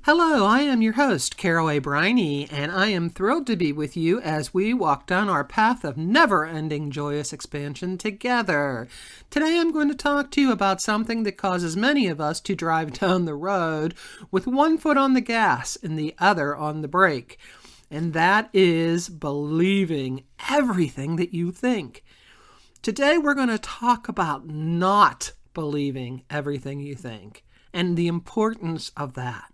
Hello, I am your host, Carol A. Briney, and I am thrilled to be with you as we walk down our path of never-ending joyous expansion together. Today I'm going to talk to you about something that causes many of us to drive down the road with one foot on the gas and the other on the brake, and that is believing everything that you think. Today we're going to talk about not believing everything you think and the importance of that.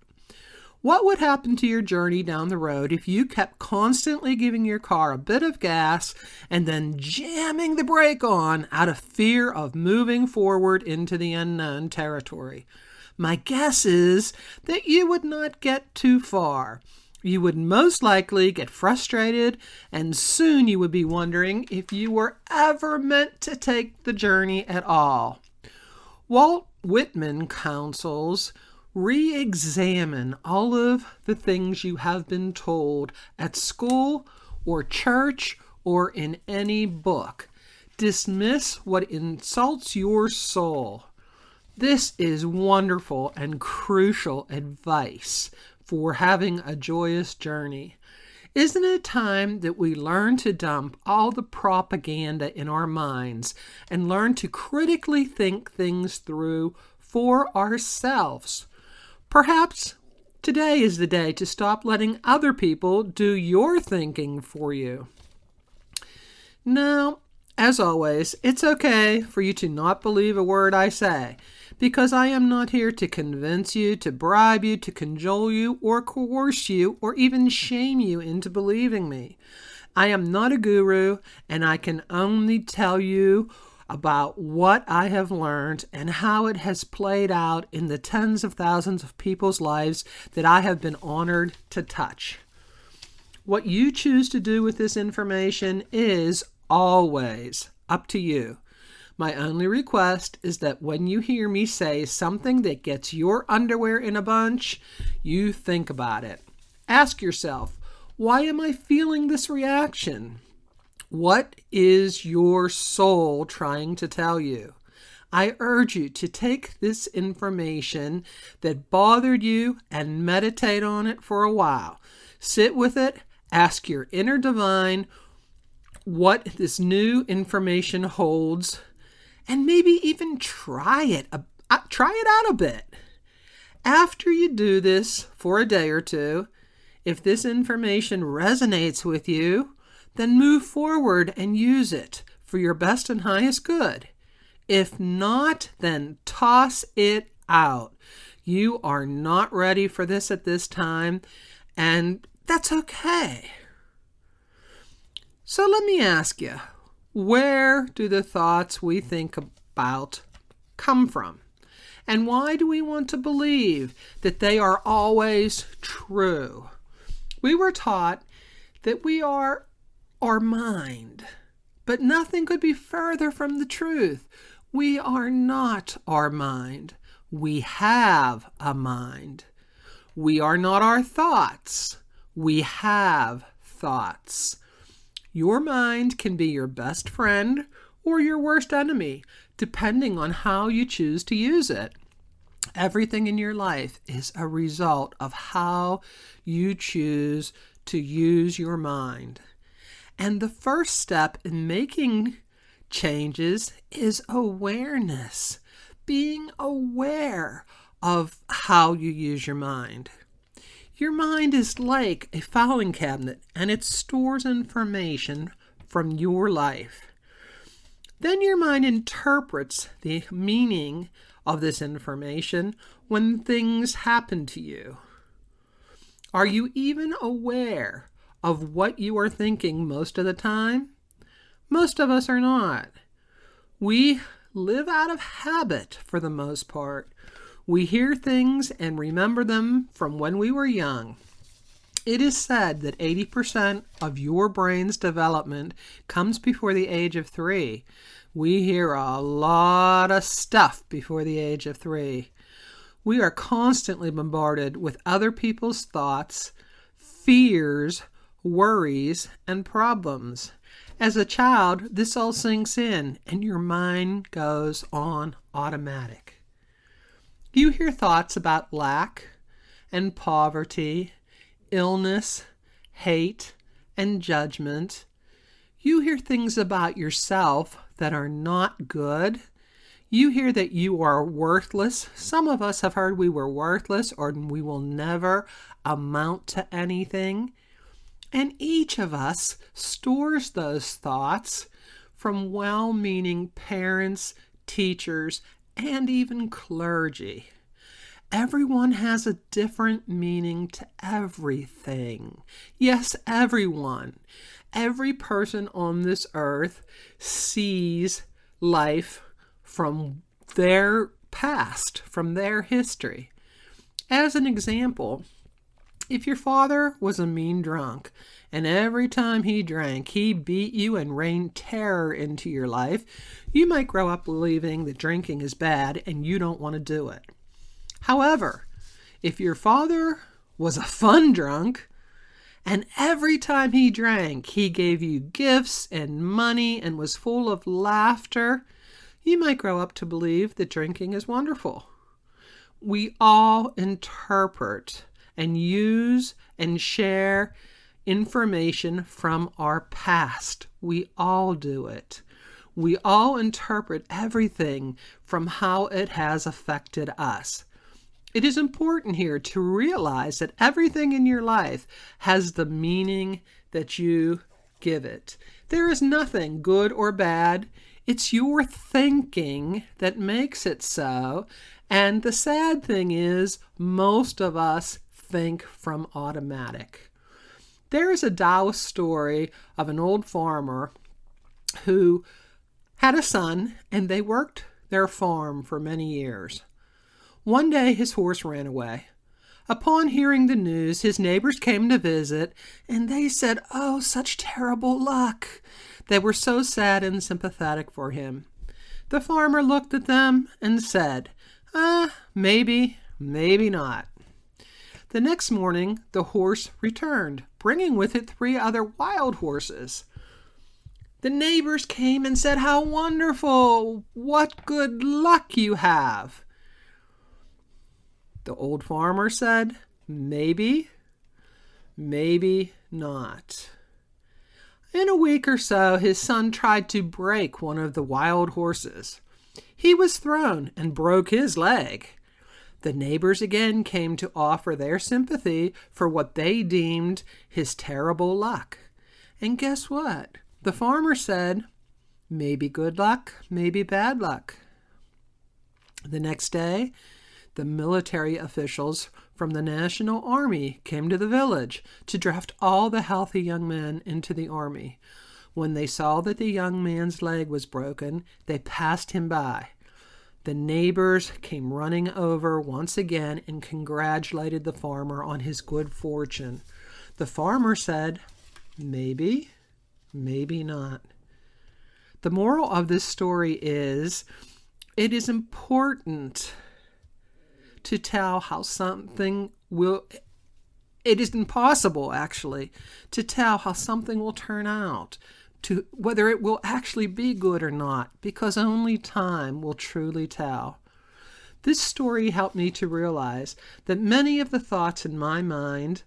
What would happen to your journey down the road if you kept constantly giving your car a bit of gas and then jamming the brake on out of fear of moving forward into the unknown territory? My guess is that you would not get too far. You would most likely get frustrated, and soon you would be wondering if you were ever meant to take the journey at all. Walt Whitman counsels, re-examine all of the things you have been told at school or church or in any book. Dismiss what insults your soul. This is wonderful and crucial advice for having a joyous journey. Isn't it time that we learn to dump all the propaganda in our minds and learn to critically think things through for ourselves? Perhaps today is the day to stop letting other people do your thinking for you. Now, as always, it's okay for you to not believe a word I say, because I am not here to convince you, to bribe you, to cajole you, or coerce you, or even shame you into believing me. I am not a guru, and I can only tell you about what I have learned and how it has played out in the tens of thousands of people's lives that I have been honored to touch. What you choose to do with this information is always up to you. My only request is that when you hear me say something that gets your underwear in a bunch, you think about it. Ask yourself, why am I feeling this reaction? What is your soul trying to tell you? I urge you to take this information that bothered you and meditate on it for a while. Sit with it, ask your inner divine what this new information holds, and maybe even try it out a bit. After you do this for a day or two, if this information resonates with you, then move forward and use it for your best and highest good. If not, then toss it out. You are not ready for this at this time, and that's okay. So let me ask you, where do the thoughts we think about come from? And why do we want to believe that they are always true? We were taught that we are our mind, but nothing could be further from the truth. We are not our mind. We have a mind. We are not our thoughts. We have thoughts. Your mind can be your best friend or your worst enemy, depending on how you choose to use it. Everything in your life is a result of how you choose to use your mind. And the first step in making changes is awareness, being aware of how you use your mind. Your mind is like a filing cabinet, and it stores information from your life. Then your mind interprets the meaning of this information when things happen to you. Are you even aware of what you are thinking most of the time? Most of us are not. We live out of habit for the most part. We hear things and remember them from when we were young. It is said that 80% of your brain's development comes before the age of 3. We hear a lot of stuff before the age of 3. We are constantly bombarded with other people's thoughts, fears, worries, and problems. As a child, this all sinks in, and your mind goes on automatic. You hear thoughts about lack and poverty, illness, hate, and judgment. You hear things about yourself that are not good. You hear that you are worthless. Some of us have heard we were worthless or we will never amount to anything. And each of us stores those thoughts from well-meaning parents, teachers, and even clergy. Everyone has a different meaning to everything. Yes, everyone. Every person on this earth sees life from their past, from their history. As an example, if your father was a mean drunk, and every time he drank, he beat you and rained terror into your life, you might grow up believing that drinking is bad and you don't want to do it. However, if your father was a fun drunk, and every time he drank, he gave you gifts and money and was full of laughter, you might grow up to believe that drinking is wonderful. We all interpret and use and share information from our past. We all do it. We all interpret everything from how it has affected us. It is important here to realize that everything in your life has the meaning that you give it. There is nothing good or bad. It's your thinking that makes it so. And the sad thing is, most of us think from automatic. There is a Taoist story of an old farmer who had a son, and they worked their farm for many years. One day his horse ran away. Upon hearing the news, his neighbors came to visit, and they said, "Oh, such terrible luck." They were so sad and sympathetic for him. The farmer looked at them and said, maybe, maybe not. The next morning, the horse returned, bringing with it 3 other wild horses. The neighbors came and said, "How wonderful! What good luck you have!" The old farmer said, "Maybe, maybe not." In a week or so, his son tried to break one of the wild horses. He was thrown and broke his leg. The neighbors again came to offer their sympathy for what they deemed his terrible luck. And guess what? The farmer said, "Maybe good luck, maybe bad luck." The next day, the military officials from the National Army came to the village to draft all the healthy young men into the army. When they saw that the young man's leg was broken, they passed him by. The neighbors came running over once again and congratulated the farmer on his good fortune. The farmer said, "Maybe, maybe not." The moral of this story is, it is important to tell how something will, it is impossible actually to tell how something will turn out, to whether it will actually be good or not, because only time will truly tell. This story helped me to realize that many of the thoughts in my mind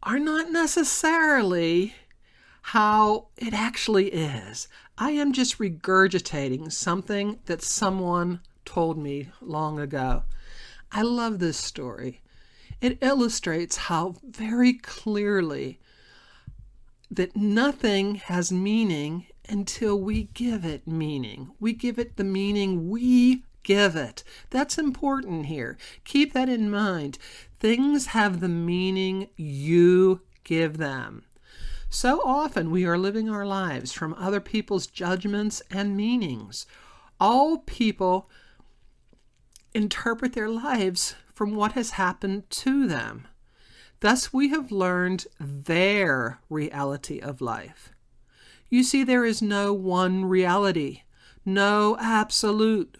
are not necessarily how it actually is. I am just regurgitating something that someone told me long ago. I love this story. It illustrates how very clearly that nothing has meaning until we give it meaning. We give it the meaning we give it. That's important here. Keep that in mind. Things have the meaning you give them. So often we are living our lives from other people's judgments and meanings. All people interpret their lives from what has happened to them. Thus, we have learned their reality of life. You see, there is no one reality, no absolute.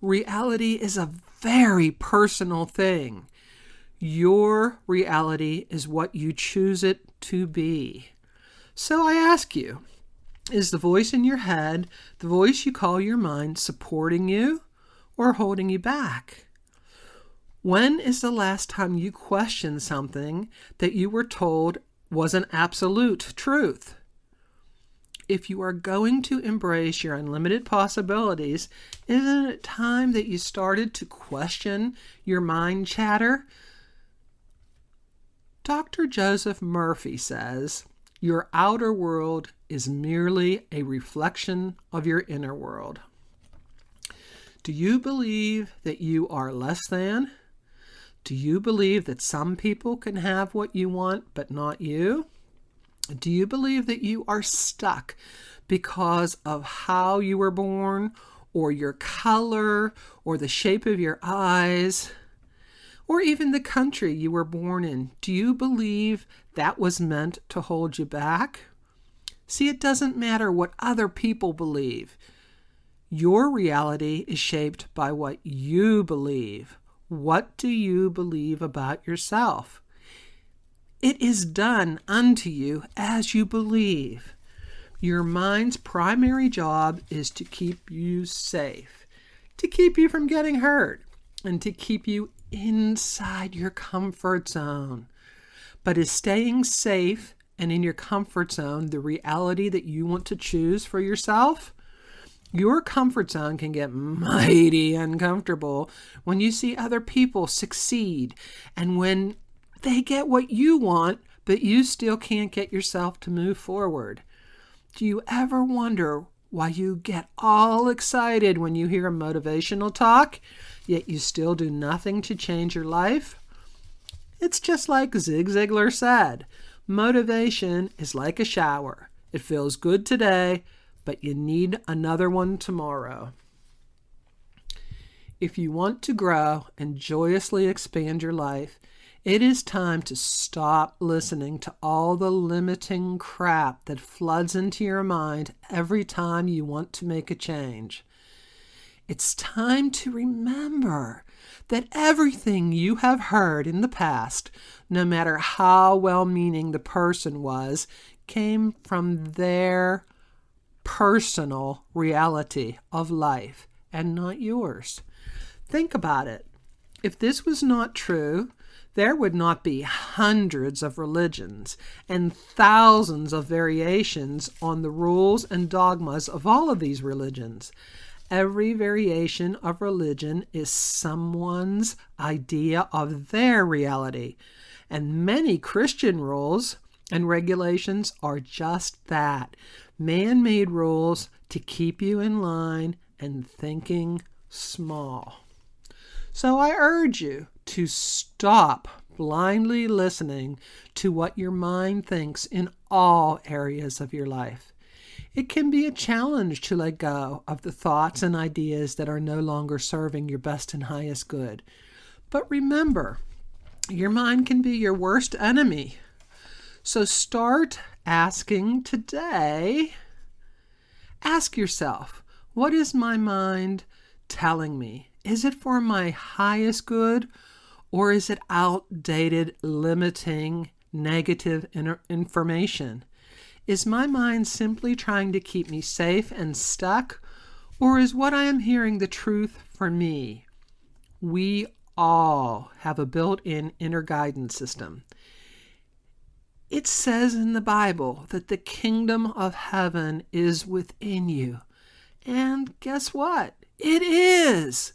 Reality is a very personal thing. Your reality is what you choose it to be. So I ask you, is the voice in your head, the voice you call your mind, supporting you or holding you back? When is the last time you questioned something that you were told was an absolute truth? If you are going to embrace your unlimited possibilities, isn't it time that you started to question your mind chatter? Dr. Joseph Murphy says, your outer world is merely a reflection of your inner world. Do you believe that you are less than? Do you believe that some people can have what you want but not you? Do you believe that you are stuck because of how you were born, or your color, or the shape of your eyes, or even the country you were born in? Do you believe that was meant to hold you back? See, it doesn't matter what other people believe. Your reality is shaped by what you believe. What do you believe about yourself? It is done unto you as you believe. Your mind's primary job is to keep you safe, to keep you from getting hurt, and to keep you inside your comfort zone. But is staying safe and in your comfort zone the reality that you want to choose for yourself? Your comfort zone can get mighty uncomfortable when you see other people succeed and when they get what you want, but you still can't get yourself to move forward. Do you ever wonder why you get all excited when you hear a motivational talk, yet you still do nothing to change your life? It's just like Zig Ziglar said, motivation is like a shower. It feels good today, but you need another one tomorrow. If you want to grow and joyously expand your life, it is time to stop listening to all the limiting crap that floods into your mind every time you want to make a change. It's time to remember that everything you have heard in the past, no matter how well-meaning the person was, came from their personal reality of life and not yours. Think about it. If this was not true, there would not be hundreds of religions and thousands of variations on the rules and dogmas of all of these religions. Every variation of religion is someone's idea of their reality, and many Christian rules and regulations are just that. Man-made rules to keep you in line and thinking small. So I urge you to stop blindly listening to what your mind thinks in all areas of your life. It can be a challenge to let go of the thoughts and ideas that are no longer serving your best and highest good. But remember, your mind can be your worst enemy. So start asking today. Ask yourself, what is my mind telling me? Is it for my highest good, or is it outdated, limiting, negative information? Is my mind simply trying to keep me safe and stuck, or is what I am hearing the truth for me? We all have a built-in inner guidance system. It says in the Bible that the kingdom of heaven is within you. And guess what? It is.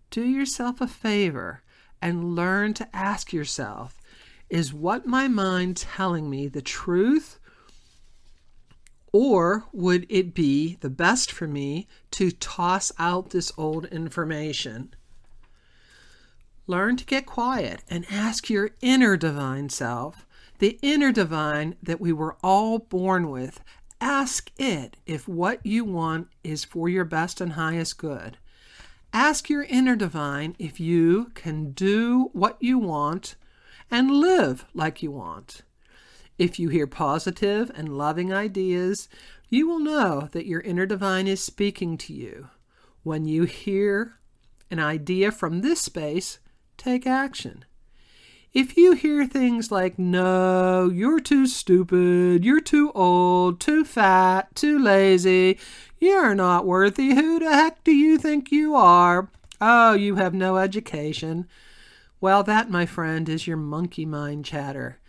Do yourself a favor and learn to ask yourself, is what my mind telling me the truth? Or would it be the best for me to toss out this old information? Learn to get quiet and ask your inner divine self, the inner divine that we were all born with. Ask it if what you want is for your best and highest good. Ask your inner divine if you can do what you want and live like you want. If you hear positive and loving ideas, you will know that your inner divine is speaking to you. When you hear an idea from this space, take action. If you hear things like, no, you're too stupid, you're too old, too fat, too lazy, you're not worthy, who the heck do you think you are? Oh, you have no education. Well, that, my friend, is your monkey mind chatter.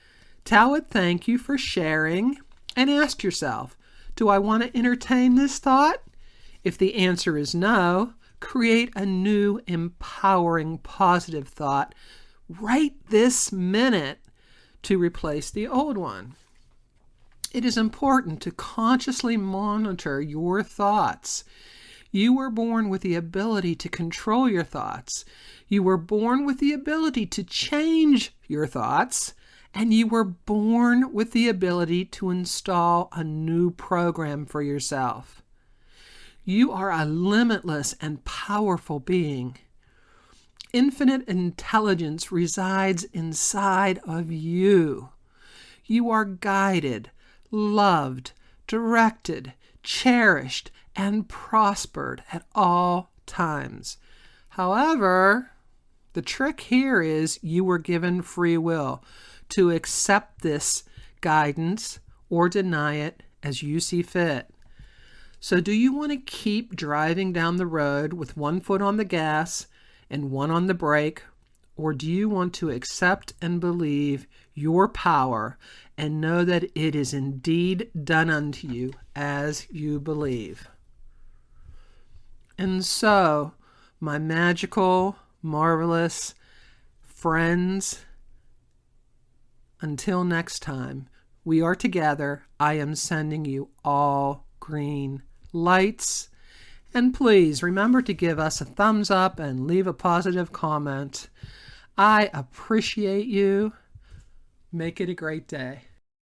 Tell it thank you for sharing and ask yourself, do I want to entertain this thought? If the answer is no, create a new, empowering, positive thought right this minute to replace the old one. It is important to consciously monitor your thoughts. You were born with the ability to control your thoughts. You were born with the ability to change your thoughts. And you were born with the ability to install a new program for yourself. You are a limitless and powerful being. Infinite intelligence resides inside of you. You are guided, loved, directed, cherished, and prospered at all times. However, the trick here is you were given free will to accept this guidance or deny it as you see fit. So do you want to keep driving down the road with one foot on the gas and one on the brake, or do you want to accept and believe your power and know that it is indeed done unto you as you believe? And so, my magical, marvelous friends, until next time, we are together. I am sending you all green lights. And please remember to give us a thumbs up and leave a positive comment. I appreciate you. Make it a great day.